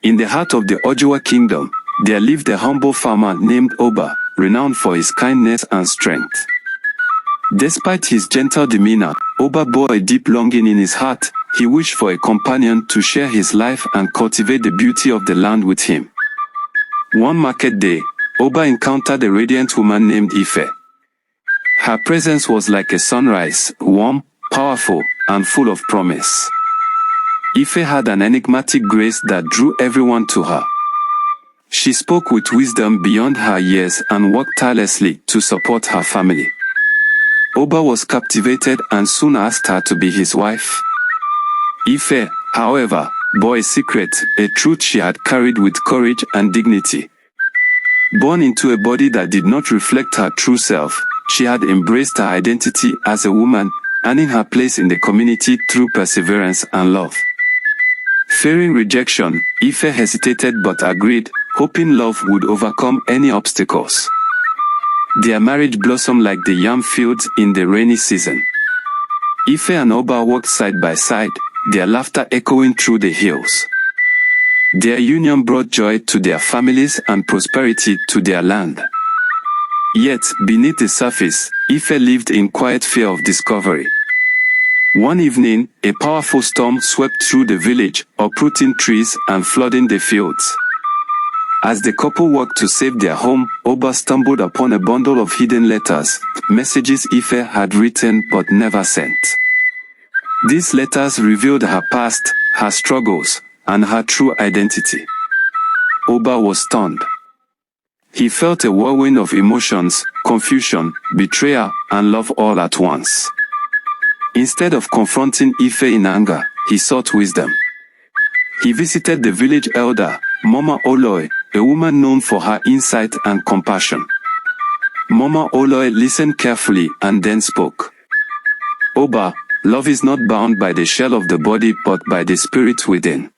In the heart of the Ojuwa kingdom, there lived a humble farmer named Oba, renowned for his kindness and strength. Despite his gentle demeanor, Oba bore a deep longing in his heart. He wished for a companion to share his life and cultivate the beauty of the land with him. One market day, Oba encountered a radiant woman named Ife. Her presence was like a sunrise, warm, powerful, and full of promise. Ife had an enigmatic grace that drew everyone to her. She spoke with wisdom beyond her years and worked tirelessly to support her family. Oba was captivated and soon asked her to be his wife. Ife, however, bore a secret, a truth she had carried with courage and dignity. Born into a body that did not reflect her true self, she had embraced her identity as a woman, earning her place in the community through perseverance and love. Fearing rejection, Ife hesitated but agreed, hoping love would overcome any obstacles. Their marriage blossomed like the yam fields in the rainy season. Ife and Oba walked side by side, their laughter echoing through the hills. Their union brought joy to their families and prosperity to their land. Yet, beneath the surface, Ife lived in quiet fear of discovery. One evening, a powerful storm swept through the village, uprooting trees and flooding the fields. As the couple walked to save their home, Oba stumbled upon a bundle of hidden letters, messages Ife had written but never sent. These letters revealed her past, her struggles, and her true identity. Oba was stunned. He felt a whirlwind of emotions, confusion, betrayal, and love all at once. Instead of confronting Ife in anger, he sought wisdom. He visited the village elder, Mama Oloy, a woman known for her insight and compassion. Mama Oloy listened carefully and then spoke. Oba, love is not bound by the shell of the body but by the spirit within.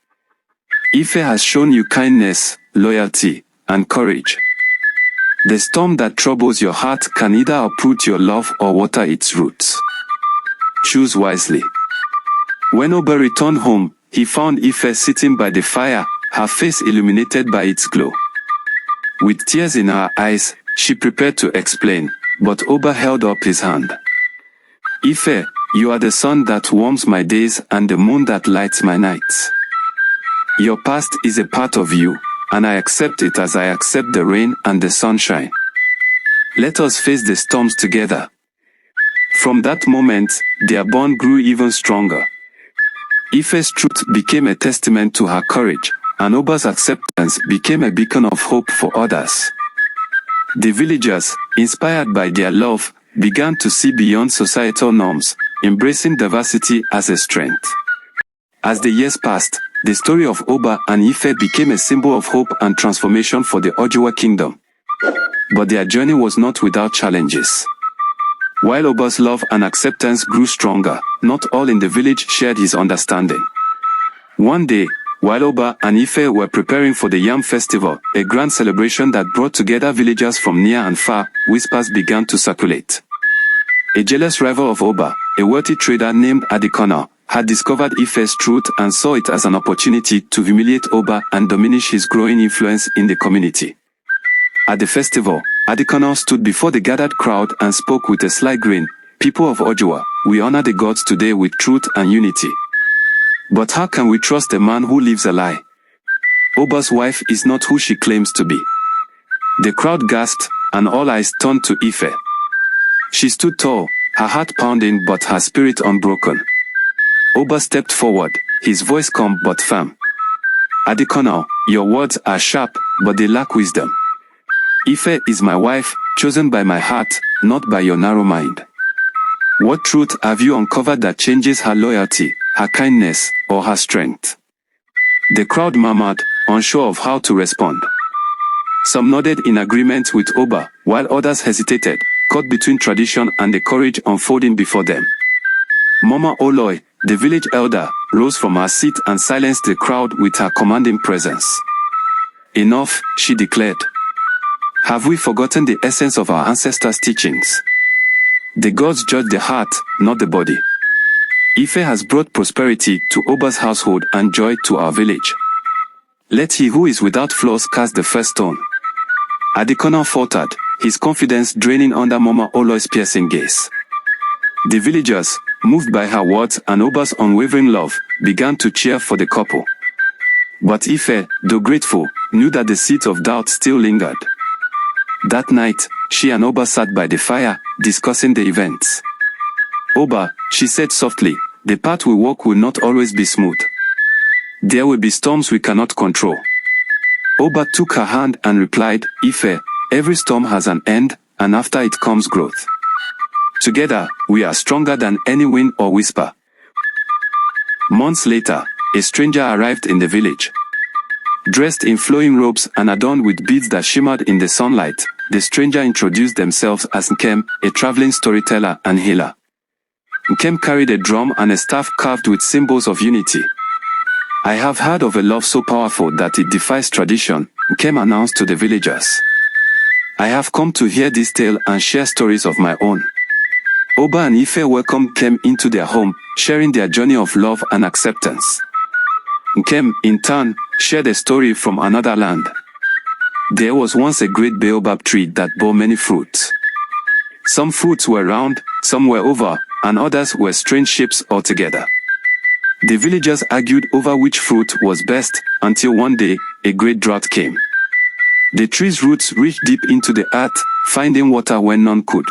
Ife has shown you kindness, loyalty, and courage. The storm that troubles your heart can either uproot your love or water its roots. Choose wisely. When Oba returned home, he found Ife sitting by the fire, her face illuminated by its glow. With tears in her eyes, she prepared to explain, but Oba held up his hand. Ife, you are the sun that warms my days and the moon that lights my nights. Your past is a part of you, and I accept it as I accept the rain and the sunshine. Let us face the storms together. From that moment, their bond grew even stronger. Ife's truth became a testament to her courage, and Oba's acceptance became a beacon of hope for others. The villagers, inspired by their love, began to see beyond societal norms, embracing diversity as a strength. As the years passed, the story of Oba and Ife became a symbol of hope and transformation for the Ojuwa kingdom. But their journey was not without challenges. While Oba's love and acceptance grew stronger, not all in the village shared his understanding. One day, while Oba and Ife were preparing for the Yam festival, a grand celebration that brought together villagers from near and far, whispers began to circulate. A jealous rival of Oba, a wealthy trader named Adikona, had discovered Ife's truth and saw it as an opportunity to humiliate Oba and diminish his growing influence in the community. At the festival, Adikona stood before the gathered crowd and spoke with a sly grin. People of Ojuwa, we honor the gods today with truth and unity. But how can we trust a man who lives a lie? Oba's wife is not who she claims to be. The crowd gasped, and all eyes turned to Ife. She stood tall, her heart pounding but her spirit unbroken. Oba stepped forward, his voice calm but firm. Adikona, your words are sharp, but they lack wisdom. Ife is my wife, chosen by my heart, not by your narrow mind. What truth have you uncovered that changes her loyalty, her kindness, or her strength? The crowd murmured, unsure of how to respond. Some nodded in agreement with Oba, while others hesitated, caught between tradition and the courage unfolding before them. Mama Oloy, the village elder, rose from her seat and silenced the crowd with her commanding presence. Enough, she declared. Have we forgotten the essence of our ancestors' teachings? The gods judge the heart, not the body. Ife has brought prosperity to Oba's household and joy to our village. Let he who is without flaws cast the first stone. Adikona faltered, his confidence draining under Mama Oloy's piercing gaze. The villagers, moved by her words and Oba's unwavering love, began to cheer for the couple. But Ife, though grateful, knew that the seeds of doubt still lingered. That night, she and Oba sat by the fire, discussing the events. Oba, she said softly, the path we walk will not always be smooth. There will be storms we cannot control. Oba took her hand and replied, Ife, every storm has an end, and after it comes growth. Together, we are stronger than any wind or whisper. Months later, a stranger arrived in the village. Dressed in flowing robes and adorned with beads that shimmered in the sunlight, the stranger introduced themselves as Nkem, a traveling storyteller and healer. Nkem carried a drum and a staff carved with symbols of unity. I have heard of a love so powerful that it defies tradition, Nkem announced to the villagers. I have come to hear this tale and share stories of my own. Oba and Ife welcomed Nkem into their home, sharing their journey of love and acceptance. Nkem, in turn, shared a story from another land. There was once a great baobab tree that bore many fruits. Some fruits were round, some were oval, and others were strange shapes altogether. The villagers argued over which fruit was best, until one day, a great drought came. The tree's roots reached deep into the earth, finding water when none could.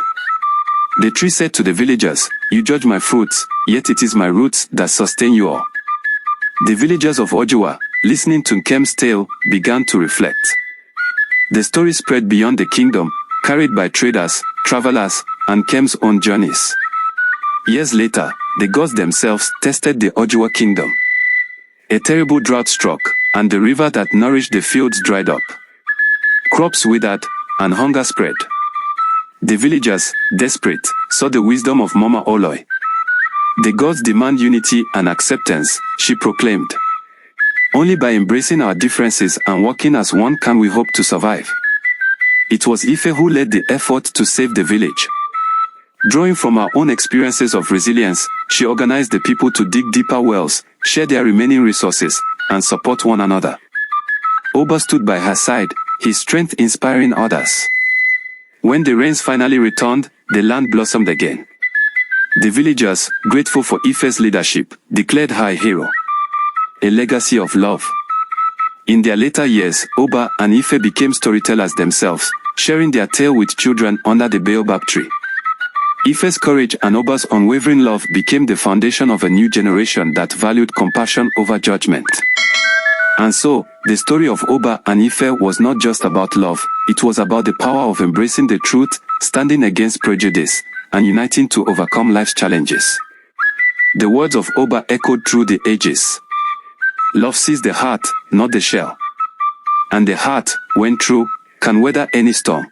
The tree said to the villagers, you judge my fruits, yet it is my roots that sustain you all. The villagers of Ojuwa, listening to Nkem's tale, began to reflect. The story spread beyond the kingdom, carried by traders, travelers, and Nkem's own journeys. Years later, the gods themselves tested the Ojuwa kingdom. A terrible drought struck, and the river that nourished the fields dried up. Crops withered, and hunger spread. The villagers, desperate, saw the wisdom of Mama Oloy. The gods demand unity and acceptance, she proclaimed. Only by embracing our differences and working as one can we hope to survive. It was Ife who led the effort to save the village. Drawing from her own experiences of resilience, she organized the people to dig deeper wells, share their remaining resources, and support one another. Oba stood by her side, his strength inspiring others. When the rains finally returned, the land blossomed again. The villagers, grateful for Ife's leadership, declared her a hero. A legacy of love. In their later years, Oba and Ife became storytellers themselves, sharing their tale with children under the baobab tree. Ife's courage and Oba's unwavering love became the foundation of a new generation that valued compassion over judgment. And so, the story of Oba and Ife was not just about love, it was about the power of embracing the truth, standing against prejudice, and uniting to overcome life's challenges. The words of Oba echoed through the ages. Love sees the heart, not the shell. And the heart, when true, can weather any storm.